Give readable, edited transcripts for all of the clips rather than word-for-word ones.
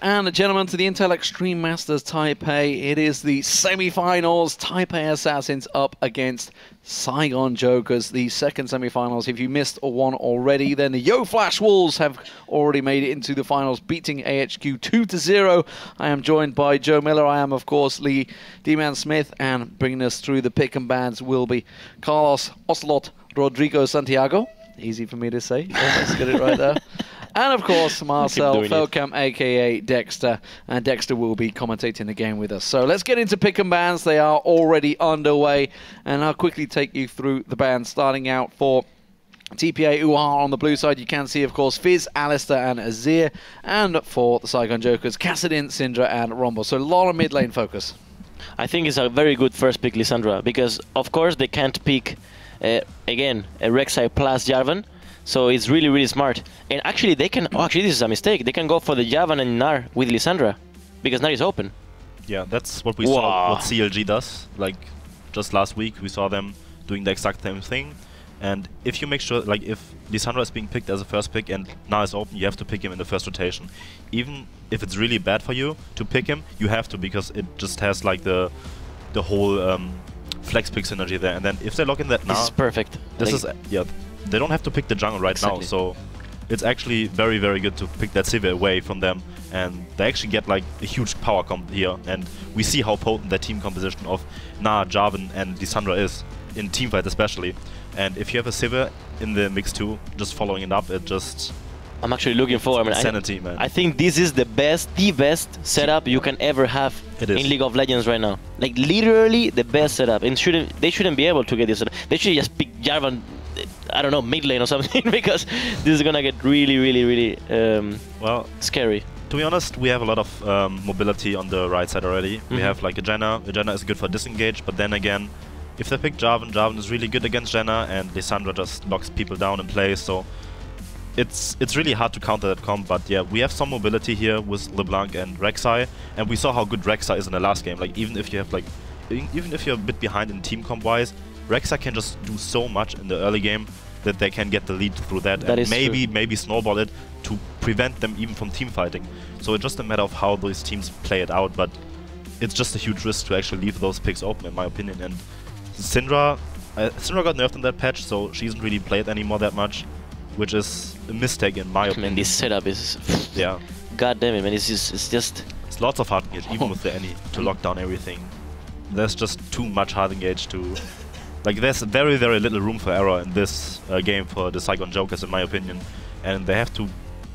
And gentlemen, to the Intel Extreme Masters Taipei, it is the semi-finals. Taipei Assassins up against Saigon Jokers, the second semi-finals. If you missed one already, then the Yo Flash Wolves have already made it into the finals, beating AHQ 2-0. I am joined by Joe Miller. I am, of course, Lee Deman Smith, and bringing us through the pick and bans will be Carlos Ocelot Rodrigo Santiago. Easy for me to say. Let's get it right there. And of course, Marcel Feldkamp, aka Dexter, and Dexter will be commentating the game with us. So let's get into pick and bans. They are already underway, and I'll quickly take you through the bans. Starting out for TPA UR on the blue side, you can see, of course, Fizz, Alistair, and Azir. And for the Saigon Jokers, Kassadin, Syndra, and Rombo. So a lot of mid lane focus. I think it's a very good first pick, Lissandra, because of course they can't pick again a Rek'Sai plus Jarvan. So it's really, really smart. And actually they can, actually this is a mistake, they can go for the Jarvan and Gnar with Lissandra, because Gnar is open. Yeah, that's what we saw, what CLG does. Like, just last week we saw them doing the exact same thing. And if you make sure, like, if Lissandra is being picked as a first pick and Gnar is open, you have to pick him in the first rotation. Even if it's really bad for you to pick him, you have to, because it just has, like, the whole flex pick synergy there. And then if they lock in that Gnar... This is perfect. This is, yeah. They don't have to pick the jungle right now, so it's actually very, very good to pick that Sivir away from them, and they actually get like a huge power comp here, and we see how potent that team composition of Gnar, Jarvan, and Lissandra is, in teamfight especially. And if you have a Sivir in the mix too, just following it up, it just... I'm actually looking for sanity, man. I think this is the best setup you can ever have in League of Legends right now. Like, literally the best setup, and they shouldn't be able to get this setup. They should just pick Jarvan, I don't know, mid lane or something, because this is gonna get really, really, really well, scary. To be honest, we have a lot of mobility on the right side already. We have like a Janna. A Janna is good for disengage, but then again, if they pick Jarvan, Jarvan is really good against Janna, and Lissandra just locks people down in place. So it's really hard to counter that comp. But yeah, we have some mobility here with LeBlanc and Rek'Sai, and we saw how good Rek'Sai is in the last game. Like, even if you have like, even if you're a bit behind in team comp wise, Rek'Sai can just do so much in the early game that they can get the lead through that, and maybe snowball it to prevent them even from team fighting. So it's just a matter of how those teams play it out, but it's just a huge risk to actually leave those picks open, in my opinion. And Syndra got nerfed in that patch, so she isn't really played anymore that much, which is a mistake in my opinion. Man, this setup is... yeah. God damn it, man, it's just... It's lots of hard engage, even with the Annie, to lock down everything. There's just too much hard engage to... Like, there's very, very little room for error in this game for the Saigon Jokers, in my opinion. And they have to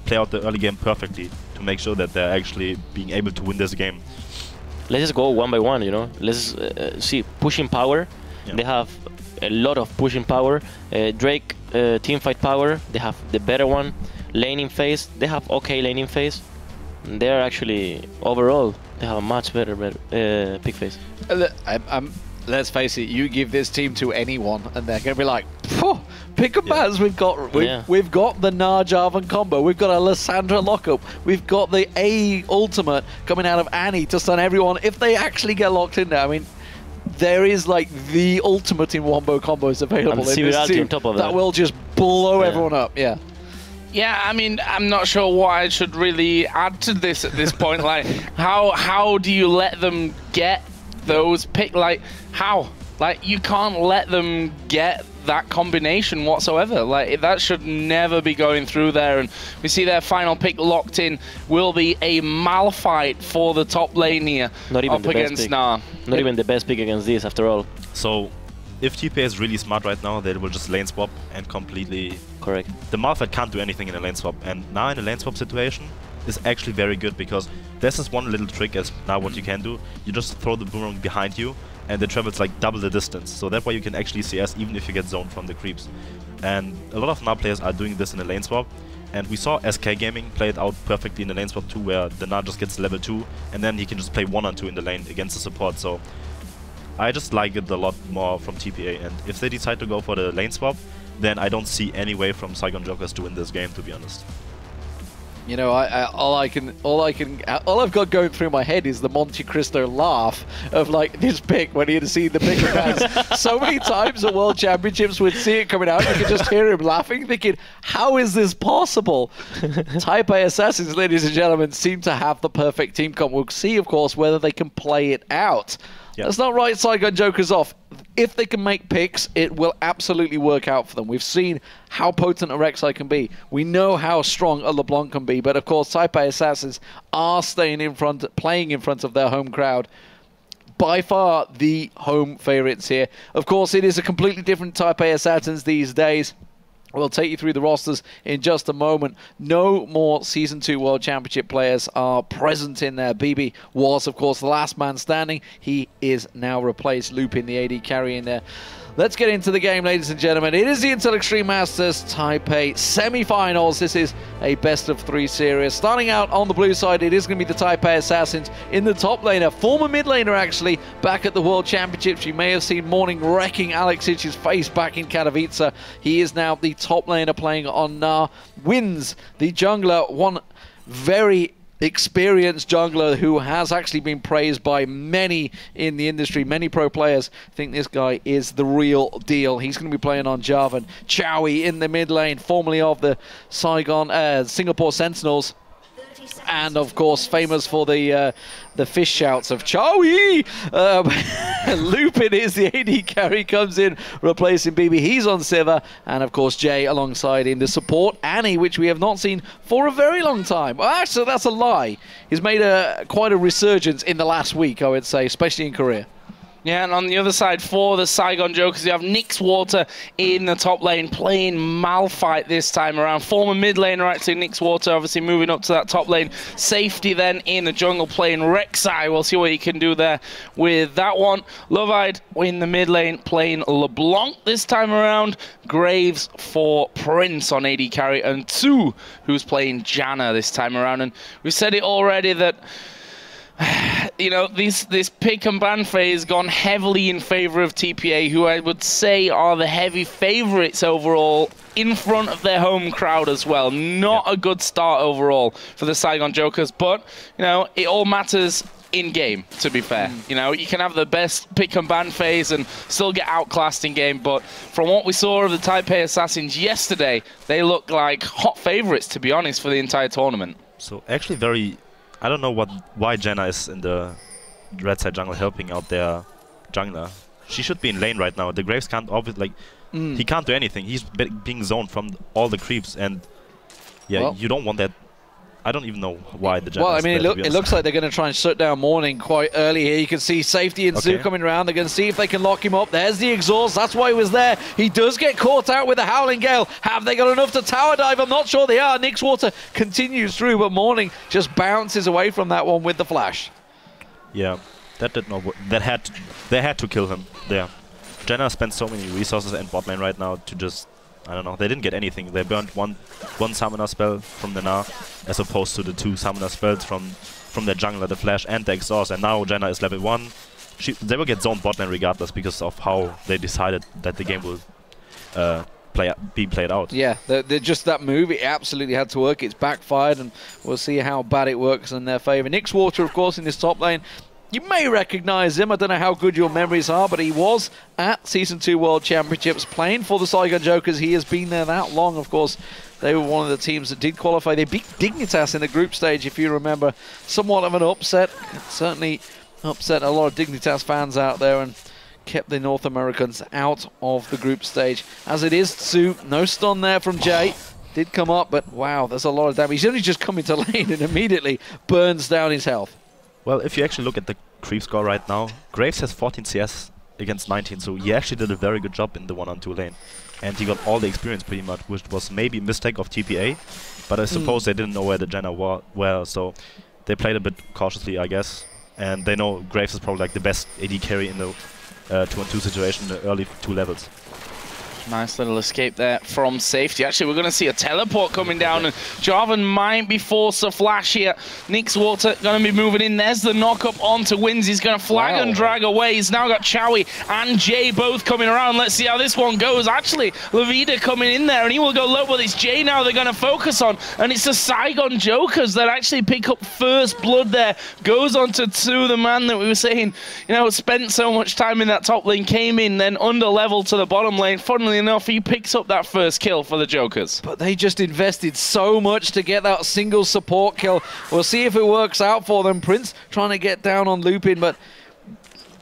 play out the early game perfectly to make sure that they're actually being able to win this game. Let's just go one by one, you know. Let's see, pushing power. Yeah. They have a lot of pushing power. Drake, teamfight power, they have the better one. Laning phase, they have okay laning phase. They're actually, overall, they have a much better pick phase. Let's face it, you give this team to anyone and they're going to be like, pick and bans. We've got the Gnar Jarvan combo, we've got a Lissandra lockup, we've got the A ultimate coming out of Annie to stun everyone if they actually get locked in there. I mean, there is like the ultimate in wombo combos available in this team on top of that will just blow everyone up. Yeah, I mean, I'm not sure what I should really add to this at this point. Like, how do you let them get those pick? Like, how? Like, you can't let them get that combination whatsoever. Like, that should never be going through there. And we see their final pick locked in will be a Malphite for the top lane here. Not even up against Gnar. Not even the best pick against this, after all. So, if TPA is really smart right now, they will just lane swap and completely... Correct. The Malphite can't do anything in a lane swap, and now in a lane swap situation is actually very good, because there's this one little trick as now what you can do. You just throw the boomerang behind you, and it travels like double the distance. So that way you can actually CS even if you get zoned from the creeps. And a lot of Gnar players are doing this in a lane swap. And we saw SK Gaming play it out perfectly in the lane swap too, where the Gnar just gets level 2, and then he can just play 1 on 2 in the lane against the support. So I just like it a lot more from TPA, and if they decide to go for the lane swap, then I don't see any way from Saigon Jokers to win this game, to be honest. You know, all I've got going through my head is the Monte Cristo laugh of like this pick when he'd seen the pick of guys so many times at World Championships. We'd see it coming out, you could just hear him laughing, thinking, "How is this possible?" Taipei Assassins, ladies and gentlemen, seem to have the perfect team comp. We'll see, of course, whether they can play it out. Yep. Let's not write Saigon Jokers off. If they can make picks, it will absolutely work out for them. We've seen how potent a Rek'Sai can be. We know how strong a LeBlanc can be. But of course, Taipei Assassins are staying in front, playing in front of their home crowd. By far the home favorites here. Of course, it is a completely different Taipei Assassins these days. We'll take you through the rosters in just a moment. No more Season 2 World Championship players are present in there. BB was, of course, the last man standing. He is now replaced. Lupin, the AD carry in there. Let's get into the game, ladies and gentlemen. It is the Intel Extreme Masters Taipei semi-finals. This is a best-of-3 series. Starting out on the blue side, it is going to be the Taipei Assassins in the top laner. Former mid laner, actually, back at the World Championships. You may have seen Morning wrecking Alex Hitch's face back in Katowice. He is now the top laner playing on Gnar. Wins the jungler, one very experienced jungler who has actually been praised by many in the industry. Many pro players think this guy is the real deal. He's going to be playing on Jarvan. Chawy in the mid lane, formerly of the Singapore Sentinels. And of course, famous for the fish shouts of Chawy. Lupin is the AD carry, comes in replacing BB. He's on Sivir, and of course Jay alongside him. The support Annie, which we have not seen for a very long time. Well, actually, that's a lie. He's made quite a resurgence in the last week, I would say, especially in Korea. Yeah, and on the other side for the Saigon Jokers, you have NIXWATER in the top lane playing Malphite this time around. Former mid laner, actually, NIXWATER obviously moving up to that top lane. Safety then in the jungle playing Rek'Sai. We'll see what he can do there with that one. Lovida in the mid lane playing LeBlanc this time around. Graves for Prince on AD carry, and Two, who's playing Janna this time around. And we've said it already that you know, this pick and ban phase gone heavily in favor of TPA, who I would say are the heavy favorites overall in front of their home crowd as well. Not a good start overall for the Saigon Jokers, but, you know, it all matters in-game, to be fair. You know, you can have the best pick and ban phase and still get outclassed in-game, but from what we saw of the Taipei Assassins yesterday, they look like hot favorites, to be honest, for the entire tournament. So actually very... I don't know why Janna is in the red side jungle helping out their jungler. She should be in lane right now. The Graves can't obviously, like, he can't do anything. He's being zoned from all the creeps, and yeah, well, you don't want that. I don't even know why the Janna. Well, I mean, it looks like they're going to try and shut down Morning quite early here. You can see Safety and Zoo coming around. They're going to see if they can lock him up. There's the exhaust. That's why he was there. He does get caught out with the Howling Gale. Have they got enough to tower dive? I'm not sure they are. NIXWATER continues through, but Morning just bounces away from that one with the flash. Yeah, that did not work. They had to kill him there. Janna spent so many resources in bot lane right now to just, I don't know, they didn't get anything. They burned one summoner spell from the Gnar, as opposed to the 2 summoner spells from their jungler, the flash and the exhaust. And now Janna is level 1. They will get zoned bot lane regardless because of how they decided that the game will be played out. Yeah, they're just that move, it absolutely had to work. It's backfired, and we'll see how bad it works in their favor. NIXWATER, of course, in this top lane. You may recognize him. I don't know how good your memories are, but he was at Season 2 World Championships playing for the Saigon Jokers. He has been there that long, of course. They were one of the teams that did qualify. They beat Dignitas in the group stage, if you remember. Somewhat of an upset. Certainly upset a lot of Dignitas fans out there and kept the North Americans out of the group stage. As it is, Tsu, no stun there from Jay. Did come up, but wow, there's a lot of damage. He's only just come into lane and immediately burns down his health. Well, if you actually look at the creep score right now, Graves has 14 CS against 19, so he actually did a very good job in the 1-on-2 lane. And he got all the experience pretty much, which was maybe a mistake of TPA, but I suppose they didn't know where the Janna were, so they played a bit cautiously, I guess. And they know Graves is probably like the best AD carry in the 2-on-2 situation in the early 2 levels. Nice little escape there from safety. Actually, we're going to see a teleport coming down, and Jarvan might be forced to flash here. NIXWATER going to be moving in. There's the knock-up onto Wins. He's going to flag and drag away. He's now got Chawy and Jay both coming around. Let's see how this one goes. Actually, Lovida coming in there, and he will go low, but it's Jay now they're going to focus on, and it's the Saigon Jokers that actually pick up first blood there. Goes on to 2, the man that we were saying, you know, spent so much time in that top lane, came in, then under level to the bottom lane. Funnily enough, he picks up that first kill for the Jokers. But they just invested so much to get that single support kill. We'll see if it works out for them. Prince trying to get down on Lupin, but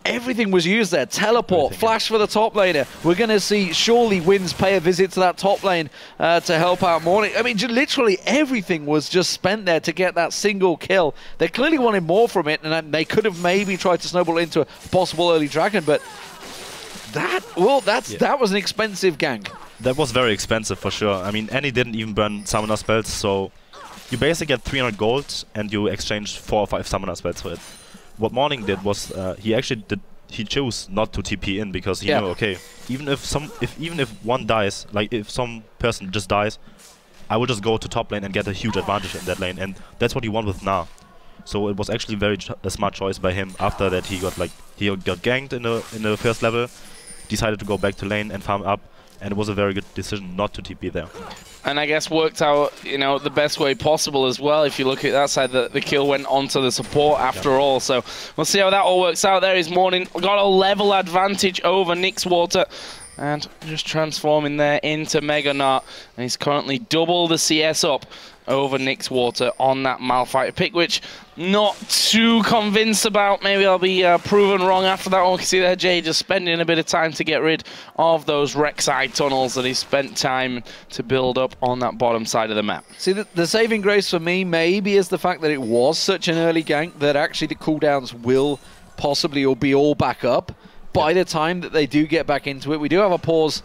everything was used there. Teleport, flash for the top laner. We're going to see surely Wins pay a visit to that top lane to help out Morning. I mean, literally everything was just spent there to get that single kill. They clearly wanted more from it, and they could have maybe tried to snowball into a possible early dragon, but that was an expensive gank. That was very expensive for sure. I mean, Annie didn't even burn summoner spells, so you basically get 300 gold and you exchange 4 or 5 summoner spells for it. What Morning did was he chose not to TP in because he knew, okay, even if one dies, like if some person just dies, I will just go to top lane and get a huge advantage in that lane, and that's what you want with Gnar. So it was actually a smart choice by him. After that, he got ganked in the first level, decided to go back to lane and farm up, and it was a very good decision not to TP there. And I guess worked out, you know, the best way possible as well. If you look at that side, the kill went onto the support after all. So we'll see how that all works out. There is Morning, got a level advantage over NIXWATER, and just transforming there into Mega Gnar, and he's currently double the CS up over NIXWATER on that Malphite pick, which not too convinced about. Maybe I'll be proven wrong after that one. You can see there Jay just spending a bit of time to get rid of those Rek'Sai tunnels that he spent time to build up on that bottom side of the map. See, the saving grace for me maybe is the fact that it was such an early gank that actually the cooldowns will possibly be all back up by the time that they do get back into it. We do have a pause.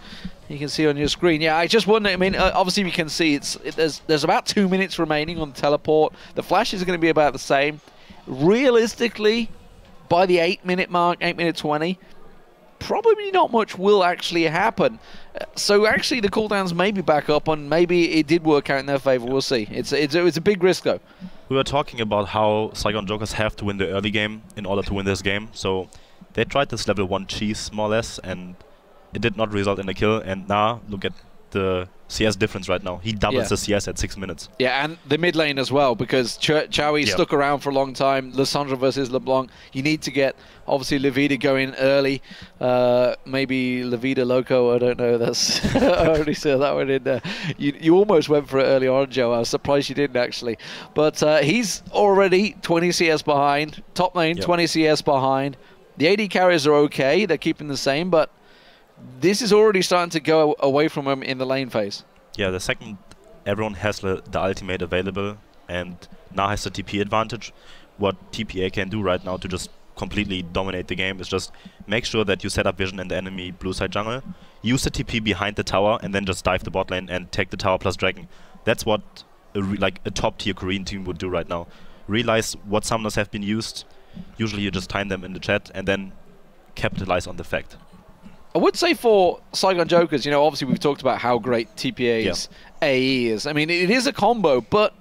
You can see on your screen. Yeah, I just wonder, I mean, obviously we can see there's about 2 minutes remaining on the teleport. The flash is going to be about the same. Realistically, by the 8-minute mark, 8-minute 20, probably not much will actually happen. So actually the cooldowns may be back up, and maybe it did work out in their favor. We'll see. It's a big risk though. We were talking about how Saigon Jokers have to win the early game in order to win this game. So they tried this level 1 cheese more or less, and it did not result in a kill. And now look at the CS difference right now. He doubles the CS at 6 minutes. Yeah, and the mid lane as well, because Chawy stuck around for a long time. Lissandra versus LeBlanc. You need to get, obviously, Lovida going early. Maybe Lovida Loco, I don't know. That's I already said that one in there. You almost went for it early on, Joe. I was surprised you didn't, actually. But he's already 20 CS behind. Top lane, 20 CS behind. The AD carriers are okay. They're keeping the same, but this is already starting to go away from him in the lane phase. Yeah, the second everyone has the ultimate available and now has the TP advantage, what TPA can do right now to just completely dominate the game is just make sure that you set up vision in the enemy blue side jungle, use the TP behind the tower, and then just dive the bot lane and take the tower plus dragon. That's what a top tier Korean team would do right now. Realize what summoners have been used. Usually you just time them in the chat and then capitalize on the fact. I would say for Saigon Jokers, you know, obviously we've talked about how great TPA's AE is. I mean, it is a combo, but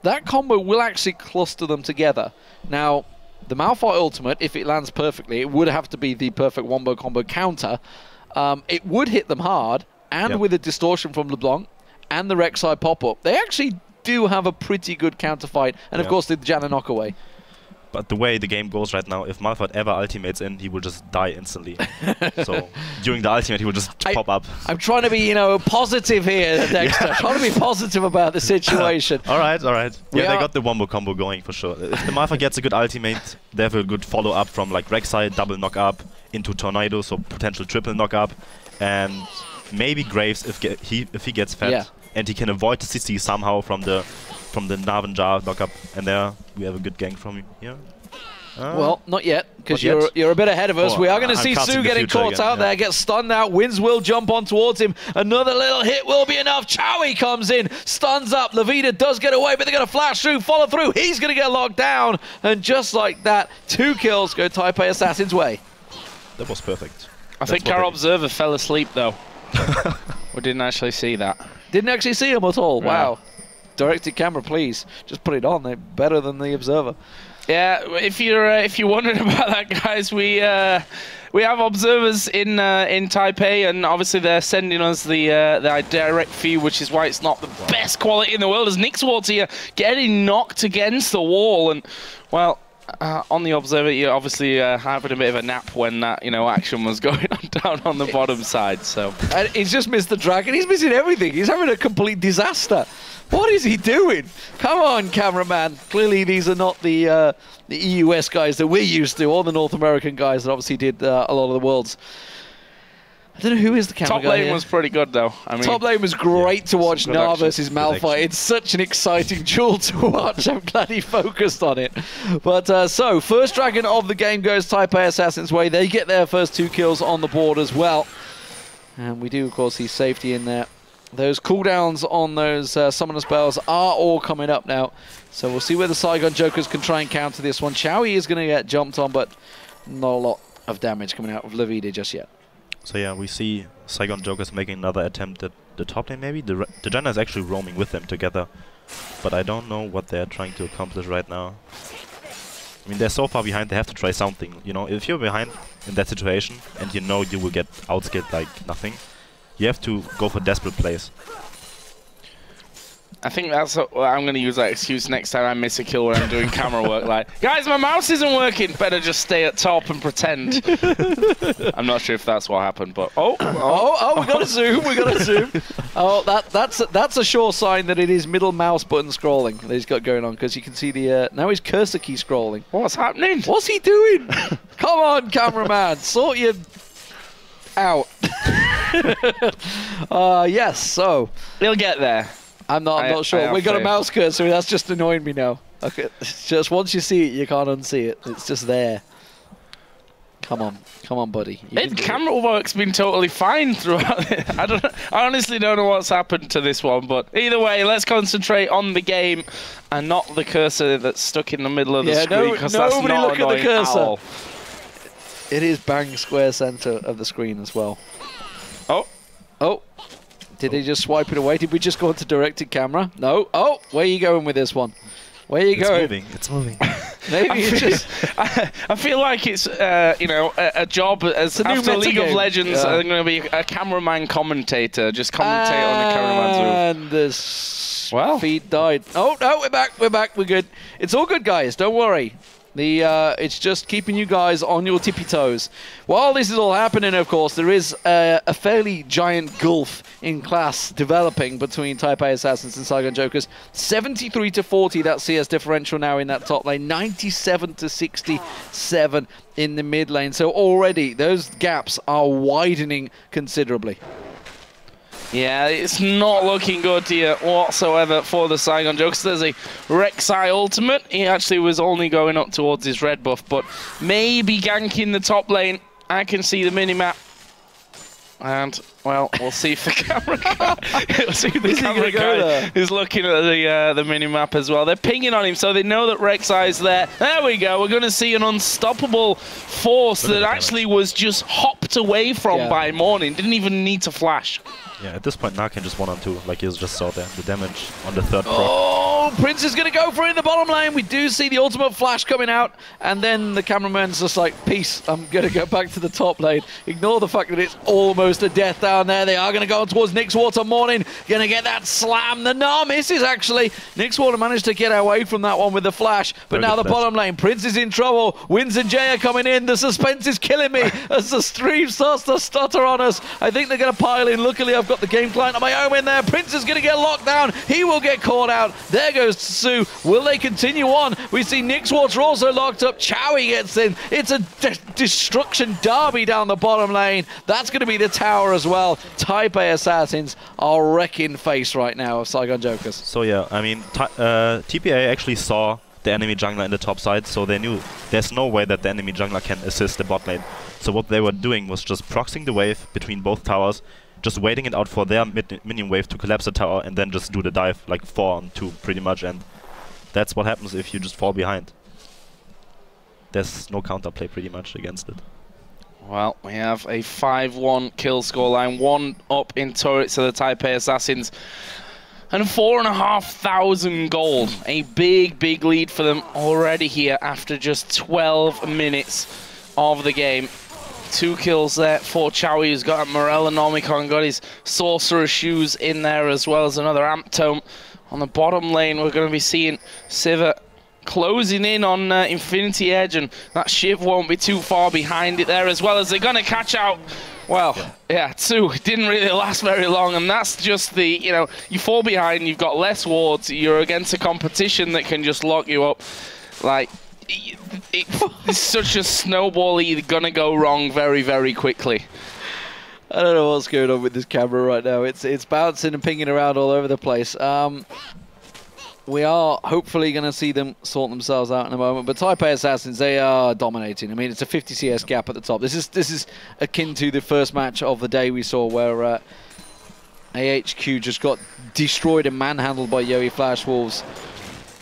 that combo will actually cluster them together. Now, the Malphite ultimate, if it lands perfectly, it would have to be the perfect wombo combo counter. It would hit them hard, and with a distortion from LeBlanc and the Rek'Sai pop-up, they actually do have a pretty good counter fight, and of course the Janna knockaway. But the way the game goes right now, if Malphite ever ultimates in, he will just die instantly. So during the ultimate, he will just pop up. I'm trying to be, you know, positive here, Dexter. Trying to be positive about the situation. All right. Yeah, they got the wombo combo going for sure. If the Malphite gets a good ultimate, they have a good follow-up from like Rek'Sai, double knock-up into Tornado, so potential triple knock-up. And maybe Graves if he gets fed. And he can avoid the CC somehow from the Narvan Jar knock-up, and there we have a good gank from you here. Well, not yet, because you're a bit ahead of us. We are going to see Su getting caught out there, gets stunned out. Wins will jump on towards him. Another little hit will be enough. Chawy comes in, stuns up. Lovida does get away, but they're going to flash through, follow through. He's going to get locked down, and just like that, 2 kills go Taipei Assassins' way. That was perfect. I think our observer fell asleep, though. We didn't actually see that. Didn't actually see him at all. Yeah. Wow. Directed camera, please. Just put it on. They're better than the observer. Yeah, if you're wondering about that, guys, we have observers in Taipei, and obviously they're sending us the direct feed, which is why it's not the best quality in the world. As NIXWATER here getting knocked against the wall, and well, on the observer, you're obviously having a bit of a nap when that action was going on down on the bottom side. So And he's just missed the dragon. He's missing everything. He's having a complete disaster. What is he doing? Come on, cameraman. Clearly, these are not the EUS guys that we're used to, or the North American guys that obviously did a lot of the Worlds. I don't know who is the camera top guy lane here. was pretty good, though. I mean, Top lane was great to watch. good Gnar action. versus Good Malphite. action. It's such an exciting duel to watch. I'm glad he focused on it. But so, first dragon of the game goes Taipei Assassins' way. They get their first 2 kills on the board as well. And we do, of course, see safety in there. Those cooldowns on those summoner spells are all coming up now. So we'll see whether Saigon Jokers can try and counter this one. Chawy is going to get jumped on, but not a lot of damage coming out of Lovida just yet. So yeah, we see Saigon Jokers making another attempt at the top lane maybe. The Janna is actually roaming with them together. But I don't know what they're trying to accomplish right now. I mean, they're so far behind, they have to try something. You know, if you're behind in that situation and you know you will get outskilled like nothing, you have to go for desperate plays. I think that's what I'm going to use that excuse next time I miss a kill when I'm doing camera work. Like, guys, my mouse isn't working. Better just stay at top and pretend. I'm not sure if that's what happened, but Oh, we got to zoom. We got to zoom. Oh, that's a sure sign that it is middle mouse button scrolling that he's got going on, because you can see the now his cursor key scrolling. what's happening? What's he doing? Come on, cameraman, sort your out. Yes. So He'll get there. I'm not sure. We got a faith. mouse cursor. That's just annoying me now. Okay, it's just once you see it, you can't unsee it. It's just there. Come on, buddy. You can do it. Camera work's been totally fine throughout it. I honestly don't know what's happened to this one, but either way, let's concentrate on the game and not the cursor that's stuck in the middle of the screen, because that's nobody not look at the annoying cursor. at all. It is bang square center of the screen as well. Oh. Did he just swipe it away? Did we just go into directed camera? No. Oh, where are you going with this one? Where are you going? It's moving. Maybe it's just... I feel like it's a job as a new after League of metagame. Legends. Yeah. I'm going to be a cameraman commentator, just commentate on the cameraman's move. And the feed died. Oh no, we're back. We're good. It's all good, guys. Don't worry. It's just keeping you guys on your tippy toes. While this is all happening, of course, there is a fairly giant gulf in class developing between Taipei Assassins and Saigon Jokers. 73 to 40, that CS differential now in that top lane. 97 to 67 in the mid lane. So already those gaps are widening considerably. Yeah, it's not looking good here whatsoever for the Saigon Jokers. There's a Rek'Sai ultimate. He actually was only going up towards his red buff, but maybe ganking the top lane. I can see the minimap. And, well, we'll see if the camera guy, we'll see if the camera guy is looking at the minimap as well. They're pinging on him, so they know that Rek'Sai's there. There we go. We're going to see an unstoppable force that actually was just hopped away from by Morning. Didn't even need to flash. Yeah, at this point, Gnar can just 1-on-2, like you just saw there. The damage on the third proc. Oh, Prince is going to go for it in the bottom lane. We do see the ultimate flash coming out, and then the cameraman's just like, peace, I'm going to go back to the top lane. Ignore the fact that it's almost a death down there. They are going to go towards NIXWATER. Morning going to get that slam. The Gnar misses, actually. NIXWATER managed to get away from that one with the flash, but now the bottom lane. Prince is in trouble. Wins and Jay are coming in. The suspense is killing me as the stream starts to stutter on us. I think they're going to pile in. Luckily, I've got the game client on my own in there. Prince is going to get locked down. He will get caught out. There goes Tsu. Will they continue on? We see NIXWATER also locked up. Chawy gets in. It's a destruction derby down the bottom lane. That's going to be the tower as well. Taipei Assassins are wrecking face right now of Saigon Jokers. So yeah, I mean, TPA actually saw the enemy jungler in the top side, so they knew there's no way that the enemy jungler can assist the bot lane. So what they were doing was just proxying the wave between both towers, just waiting it out for their minion wave to collapse the tower, and then just do the dive, like 4-on-2 pretty much, and that's what happens if you just fall behind. There's no counterplay pretty much against it. Well, we have a 5-1 kill scoreline, 1 up in turrets to the Taipei Assassins, and 4,500 gold. A big, big lead for them already here after just 12 minutes of the game. 2 kills there for Chawy, who's got a Morellonomicon, got his Sorcerer's Shoes in there, as well as another Amp Tome. On the bottom lane, we're going to be seeing Sivir closing in on Infinity Edge, and that Shiv won't be too far behind it there, as well as they're going to catch out. Well, yeah, 2. It didn't really last very long, and that's just the, you know, you fall behind, you've got less wards, you're against a competition that can just lock you up. Like, it's such a snowball, you're going to go wrong very, very quickly. I don't know what's going on with this camera right now. It's bouncing and pinging around all over the place. We are hopefully going to see them sort themselves out in a moment. But Taipei Assassins, they are dominating. I mean, it's a 50 CS gap at the top. This is akin to the first match of the day we saw, where AHQ just got destroyed and manhandled by Yowie Flash Wolves.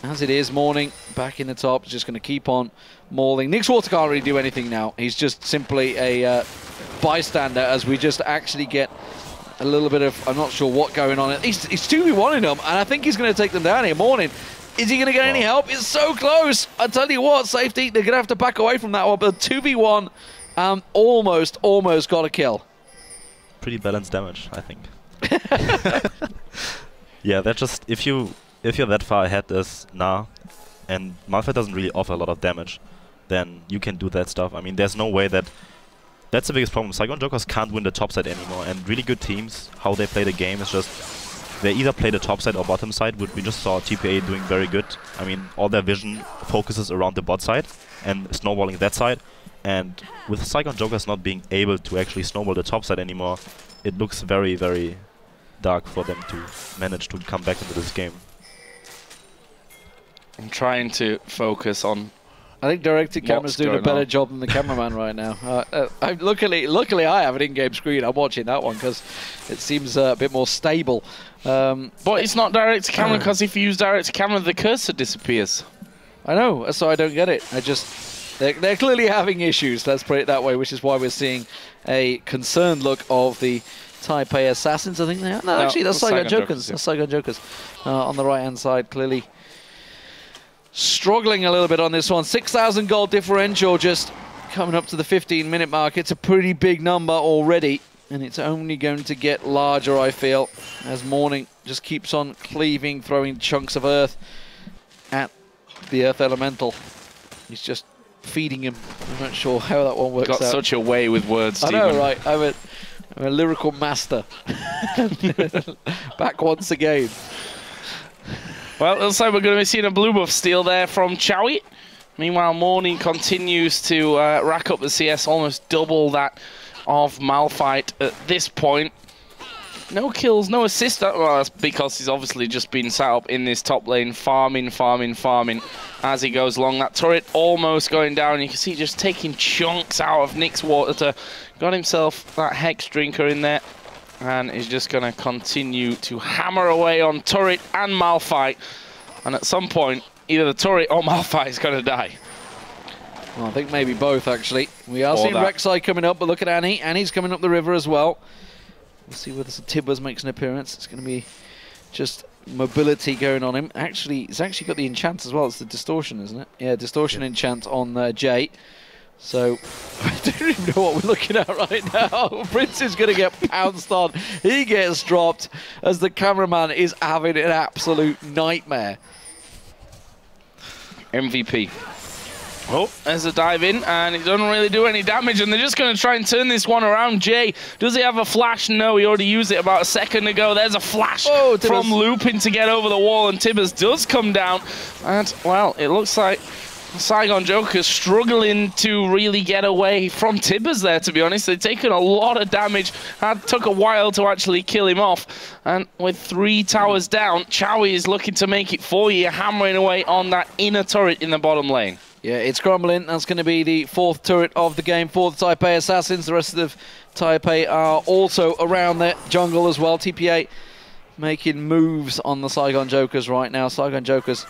As it is, Morning back in the top, just going to keep on mauling. NIXWATER can't really do anything now. He's just simply a bystander, as we just actually get a little bit of, I'm not sure what going on. He's 2v1ing them, and I think he's going to take them down here. Morning, is he going to get any help? It's so close. I tell you what, Safety, they're going to have to back away from that one, but 2v1 almost got a kill. Pretty balanced damage, I think. Yeah, that's just, if you're that far ahead as Gnar, and Malphite doesn't really offer a lot of damage, then you can do that stuff. I mean, there's no way that... That's the biggest problem. Saigon Jokers can't win the top side anymore, and really good teams, how they play the game is just... They either play the top side or bottom side. We just saw TPA doing very good. I mean, all their vision focuses around the bot side and snowballing that side. And with Saigon Jokers not being able to actually snowball the top side anymore, it looks very, very dark for them to manage to come back into this game. I'm trying to focus on... I think directed camera's doing a better job than the cameraman right now. Luckily, I have an in-game screen. I'm watching that one because it seems a bit more stable. But it's not direct to camera, because if you use direct to camera, the cursor disappears. I know, so I don't get it. They're clearly having issues, let's put it that way, which is why we're seeing a concerned look of the Taipei Assassins, I think they are. No, actually, that's Saigon Jokers. That's Saigon Jokers on the right-hand side, clearly struggling a little bit on this one. 6,000 gold differential just coming up to the 15-minute mark. It's a pretty big number already, and it's only going to get larger, I feel, as Morning just keeps on cleaving, throwing chunks of earth at the Earth Elemental. He's just feeding him. I'm not sure how that one works out. Got such a way with words, Stephen. I know, right? I'm a lyrical master. Back once again. Well, it looks like we're going to be seeing a blue buff steal there from Chawy. Meanwhile, Morning continues to rack up the CS, almost double that of Malphite at this point. No kills, no assist. Well, that's because he's obviously just been sat up in this top lane, farming as he goes along. That turret almost going down. You can see just taking chunks out of NIXWATER. Got himself that Hex Drinker in there, and is just going to continue to hammer away on turret and Malphite. And at some point, either the turret or Malphite is going to die. Well, I think maybe both, actually. We are seeing Rek'Sai coming up, but look at Annie. Annie's coming up the river as well. We'll see whether Tibbers makes an appearance. It's going to be just mobility going on him. Actually, it's actually got the enchant as well. It's the distortion, isn't it? Yeah, distortion enchant on Jay. So, I don't even know what we're looking at right now. Prince is going to get pounced on. He gets dropped as the cameraman is having an absolute nightmare. MVP. Oh, there's a dive in, and it doesn't really do any damage, and they're just going to try and turn this one around. Jay, does he have a flash? No, he already used it about a second ago. There's a flash from Lupin to get over the wall, and Tibbers does come down. And, well, it looks like Saigon Jokers struggling to really get away from Tibbers there, to be honest. They've taken a lot of damage. It took a while to actually kill him off. And with 3 towers down, Chawy is looking to make it 4 year, hammering away on that inner turret in the bottom lane. Yeah, it's crumbling. That's going to be the 4th turret of the game for the Taipei Assassins. The rest of Taipei are also around the jungle as well. TPA making moves on the Saigon Jokers right now. Saigon Jokers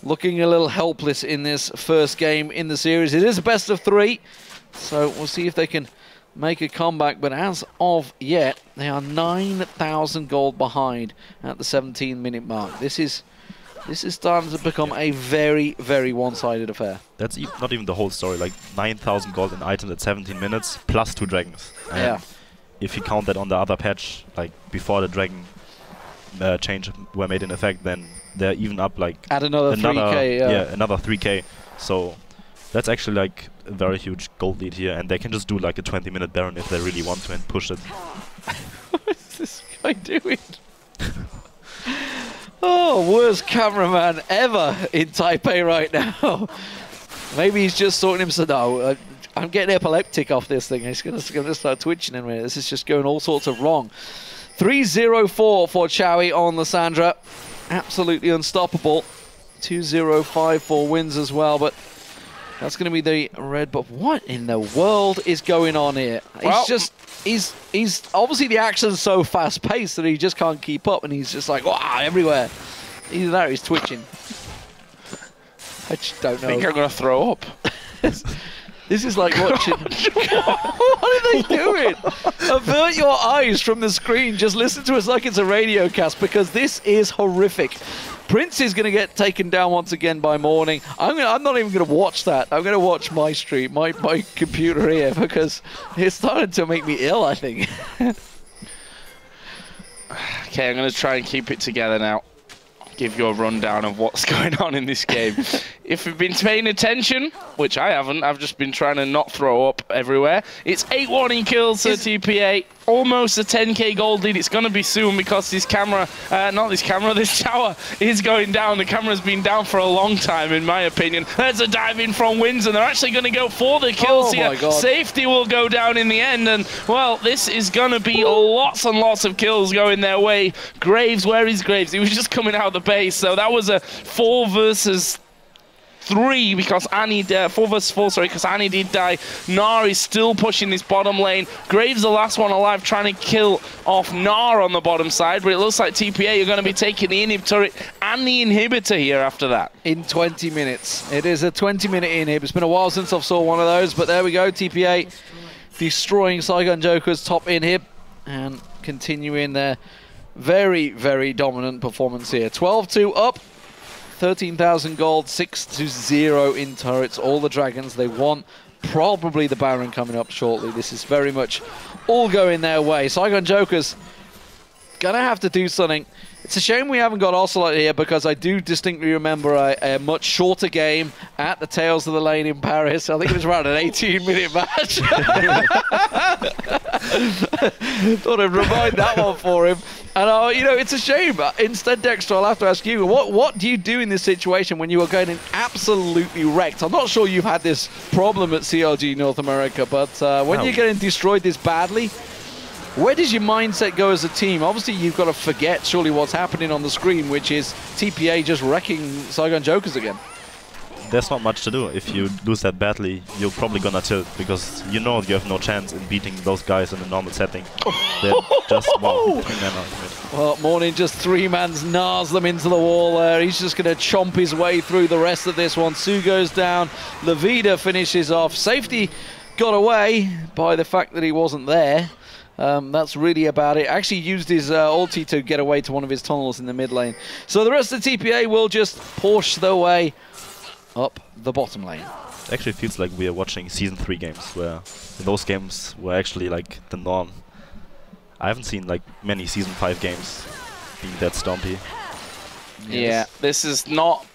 looking a little helpless in this first game in the series. It is a best of 3, so we'll see if they can make a comeback, but as of yet, they are 9,000 gold behind at the 17-minute mark. This is starting to become a very, very one-sided affair. That's not even the whole story. Like 9,000 gold in items at 17 minutes plus 2 dragons. And yeah. If you count that on the other patch, like before the dragon change were made in effect, then they're even up like at another 3k. Yeah, another 3k. So that's actually like a very huge gold lead here, and they can just do like a 20-minute Baron if they really want to and push it. What is this guy doing? Oh, worst cameraman ever in Taipei right now. Maybe he's just sorting himself. No, I'm getting epileptic off this thing. He's gonna start twitching in a minute. This is just going all sorts of wrong. 3-0-4 for Chawy on Lissandra. Absolutely unstoppable. 2-0-5 for wins as well, but that's going to be the red. But what in the world is going on here? Well, he's obviously the action's so fast paced that he just can't keep up, and he's just like, wow, everywhere. Either that or he's twitching. I just don't know. I think I'm going to throw up. This is like watching. What are they doing? Avert your eyes from the screen. Just listen to us like it's a radio cast, because this is horrific. Prince is going to get taken down once again by morning. I'm not even going to watch that. I'm going to watch my stream, my computer here, because it's starting to make me ill, I think. Okay, I'm going to try and keep it together now. Give you a rundown of what's going on in this game. If you've been paying attention, which I haven't, I've just been trying to not throw up everywhere. It's 8-1 in kills to TPA, almost a 10k gold lead. It's going to be soon because this camera, this tower is going down. The camera's been down for a long time, in my opinion. There's a dive in from Wins, and they're actually going to go for the kills here. Safety will go down in the end, and well, this is going to be lots and lots of kills going their way. Graves, where is Graves? He was just coming out of the base, so that was a 4 versus 3 because Annie 4 versus 4, sorry, because Annie did die. Gnar is still pushing this bottom lane. Graves, the last one alive, trying to kill off Gnar on the bottom side, but it looks like TPA are going to be taking the inhib turret and the inhibitor here after that. In 20 minutes. It is a 20-minute inhib. It's been a while since I've saw one of those, but there we go. TPA destroying Saigon Jokers' top inhib and continuing their very, very dominant performance here. 12-2 up. 13,000 gold, 6-0 in turrets. All the dragons they want. Probably the Baron coming up shortly. This is very much all going their way. Saigon Jokers gonna have to do something. It's a shame we haven't got Ocelot here, because I do distinctly remember a much shorter game at the Tails of the Lane in Paris. I think it was around an 18-minute match. Thought I'd remind that one for him. And you know, it's a shame. Instead, Dexter, I'll have to ask you, what do you do in this situation when you are getting absolutely wrecked? I'm not sure you've had this problem at CLG North America, but when you're getting destroyed this badly, where does your mindset go as a team? Obviously, you've got to forget surely what's happening on the screen, which is TPA just wrecking Saigon Jokers again. There's not much to do. If you lose that badly, you're probably gonna tilt, because you know you have no chance in beating those guys in a normal setting. They're just, well, Morning just 3-man's Gnars them into the wall there. He's just going to chomp his way through the rest of this one. Su goes down. Lovida finishes off. Safety got away by the fact that he wasn't there. That's really about it. Actually used his ulti to get away to one of his tunnels in the mid lane. So the rest of the TPA will just push their way up the bottom lane. It actually feels like we are watching Season 3 games, where those games were actually like the norm. I haven't seen like many Season 5 games being that stompy. Yeah, this is not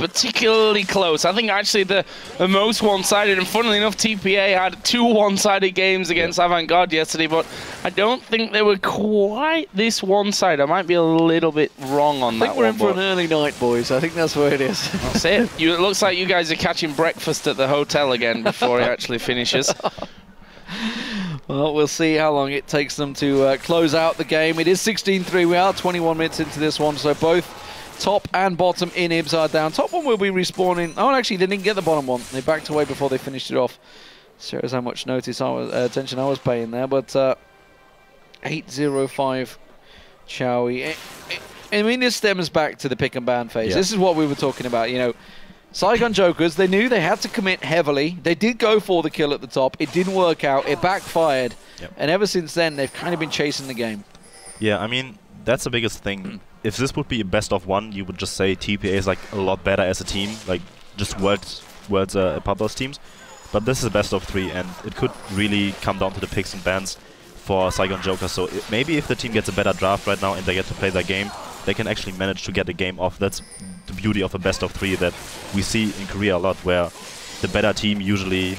particularly close. I think actually the most one-sided, and funnily enough, TPA had 2 one-sided games against Avant-Garde yesterday, but I don't think they were quite this one-sided. I might be a little bit wrong on that one. I think we're in for an early night, boys. I think that's where it is. That's it. It looks like you guys are catching breakfast at the hotel again before it actually finishes. Well, we'll see how long it takes them to close out the game. It is 16-3. We are 21 minutes into this one, so both top and bottom inhibs are down. Top one will be respawning. Oh, actually, they didn't get the bottom one. They backed away before they finished it off. Shows how much attention I was paying there. But 8-0-5 Chawy. I mean, this stems back to the pick and ban phase. Yeah. This is what we were talking about. You know, Saigon Jokers, they knew they had to commit heavily. They did go for the kill at the top. It didn't work out. It backfired. Yep. And ever since then, they've kind of been chasing the game. Yeah, I mean, that's the biggest thing. If this would be a best of one, you would just say TPA is like a lot better as a team, like just words above those teams. But this is a best of 3, and it could really come down to the picks and bans for Saigon Jokers. So maybe if the team gets a better draft right now and they get to play their game, they can actually manage to get the game off. That's the beauty of a best of 3 that we see in Korea a lot, where the better team usually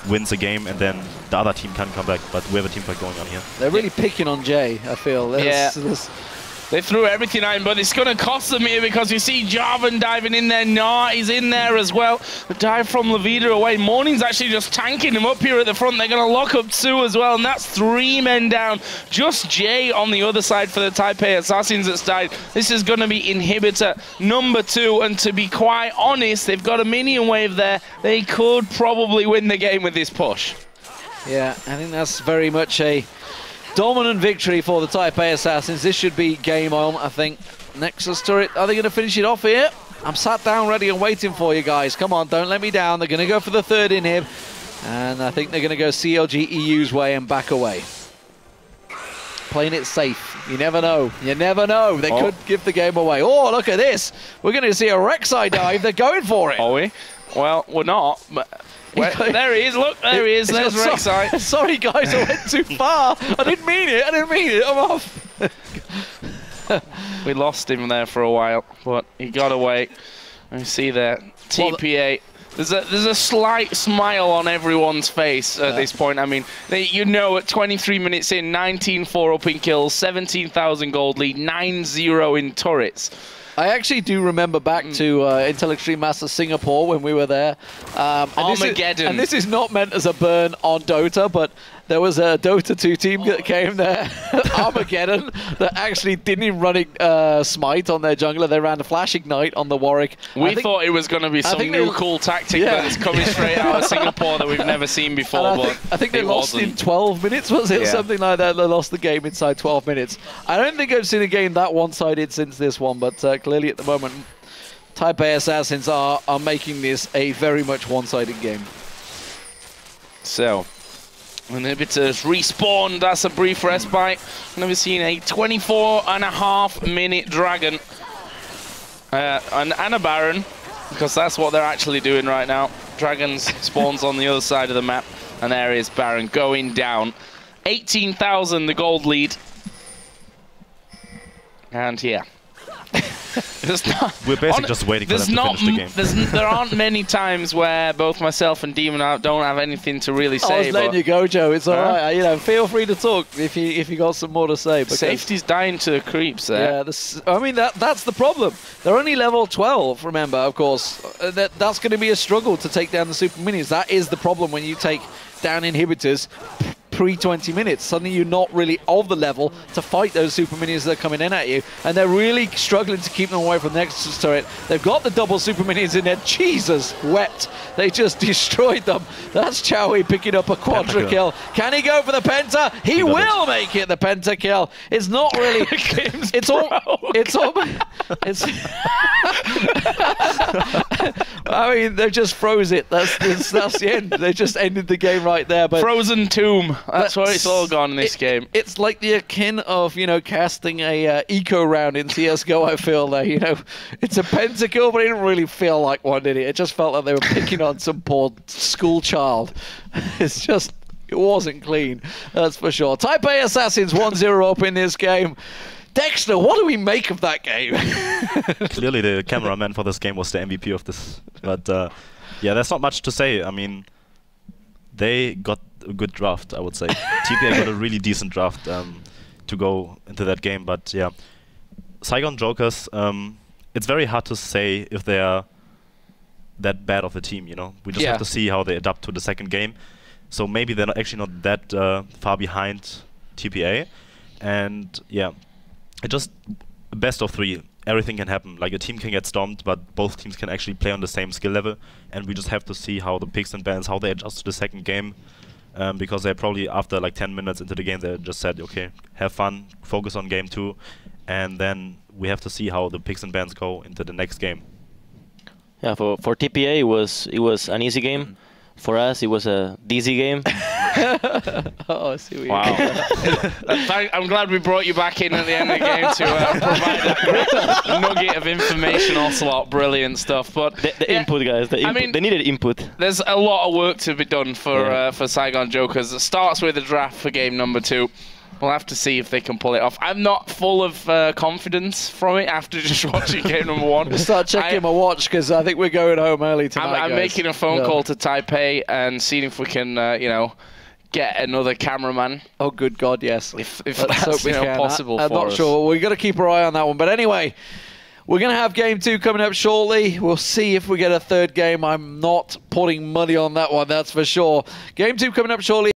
wins a game and then the other team can come back. But we have a team fight going on here. They're really picking on Jay, I feel. They threw everything at him, but it's going to cost them here because you see Jarvan diving in there. Gnar is in there as well. The dive from Lovida away. Morning's actually just tanking him up here at the front. They're going to lock up 2 as well, and that's 3 men down. Just Jay on the other side for the Taipei Assassins that's died. This is going to be inhibitor number 2, and to be quite honest, they've got a minion wave there. They could probably win the game with this push. Yeah, I think that's very much a dominant victory for the Taipei Assassins. This should be game on, I think. Nexus turret, are they going to finish it off here? I'm sat down ready and waiting for you guys. Come on, don't let me down. They're going to go for the 3rd inhib. And I think they're going to go CLG EU's way and back away. Playing it safe. You never know. You never know. They could give the game away. Oh, look at this. We're going to see a Rek'Sai dive. They're going for it. Are we? Well, we're not, but there he is, look, there he is, there's Rek'Sai. Sorry guys, I went too far. I didn't mean it, I'm off. We lost him there for a while, but he got away. You see there, TPA. There's a slight smile on everyone's face at this point. I mean, you know, at 23 minutes in, 19-4 up in kills, 17,000 gold lead, 9-0 in turrets. I actually do remember back to Intel Extreme Masters Singapore when we were there. Armageddon. And this is not meant as a burn on Dota, but there was a Dota 2 team that came there, Armageddon, that actually didn't even run Smite on their jungler. They ran a Flash Ignite on the Warwick. We thought it was going to be some new cool tactic that's coming straight out of Singapore that we've never seen before. I think they lost in 12 minutes, was it? Yeah. Something like that. They lost the game inside 12 minutes. I don't think I've seen a game that one-sided since this one, but clearly at the moment, Taipei Assassins are making this a very much one-sided game. So, inhibitors respawned. That's a brief respite. Never seen a 24.5-minute dragon and a baron, because that's what they're actually doing right now. Dragons spawns on the other side of the map, and there is baron going down. 18,000 the gold lead, and yeah. We're basically just waiting for them to finish the game. There aren't many times where both myself and Deman don't have anything to really say. I was letting you go, Joe. It's all right. You know, feel free to talk if you got some more to say. Safety's dying to the creeps there. Yeah, I mean that's the problem. They're only level 12. Remember, of course, that's going to be a struggle to take down the super minions. That is the problem when you take down inhibitors pre-20 minutes. Suddenly you're not really of the level to fight those super minions that are coming in at you, and they're really struggling to keep them away from the Nexus turret. They've got the double super minions in there. Jesus wept. They just destroyed them. That's Chawy picking up a quadra kill. Can he go for the penta? He will make it the penta kill. It's not really it's I mean, they just froze it. That's the end. They just ended the game right there. But Frozen Tomb. That's where it's all gone in this game. It's like the akin of, you know, casting a eco round in CSGO, I feel there. You know, it's a pentakill, but it didn't really feel like one, did it? It just felt like they were picking on some poor school child. It's just, it wasn't clean, that's for sure. Taipei Assassins 1-0 up in this game. Dexter, what do we make of that game? Clearly the cameraman for this game was the MVP of this. But yeah, there's not much to say. I mean, they got a good draft, I would say. TPA got a really decent draft to go into that game. But yeah, Saigon Jokers, it's very hard to say if they are that bad of a team, you know? We just have to see how they adapt to the second game. So maybe they're actually not that far behind TPA. And yeah, it just best of 3. Everything can happen. Like, a team can get stomped, but both teams can actually play on the same skill level. And we just have to see how the picks and bans, how they adjust to the second game. Because they probably, after like 10 minutes into the game, they just said, okay, have fun, focus on game 2. And then we have to see how the picks and bans go into the next game. Yeah, for TPA it was an easy game. For us, it was a dizzy game. Oh, I see what Wow. I'm glad we brought you back in at the end of the game to provide that nugget of informational slot. Brilliant stuff. But the input, guys. The input, they needed input. There's a lot of work to be done for Saigon Jokers. It starts with a draft for game number 2. We'll have to see if they can pull it off. I'm not full of confidence from it after just watching game number 1. We'll start checking my watch because I think we're going home early tonight. I'm making a phone call to Taipei and seeing if we can, you know, get another cameraman. Oh, good God, yes. If that's possible I'm for not us. sure. We've got to keep our eye on that one. But anyway, we're going to have game 2 coming up shortly. We'll see if we get a third game. I'm not putting money on that one, that's for sure. Game 2 coming up shortly.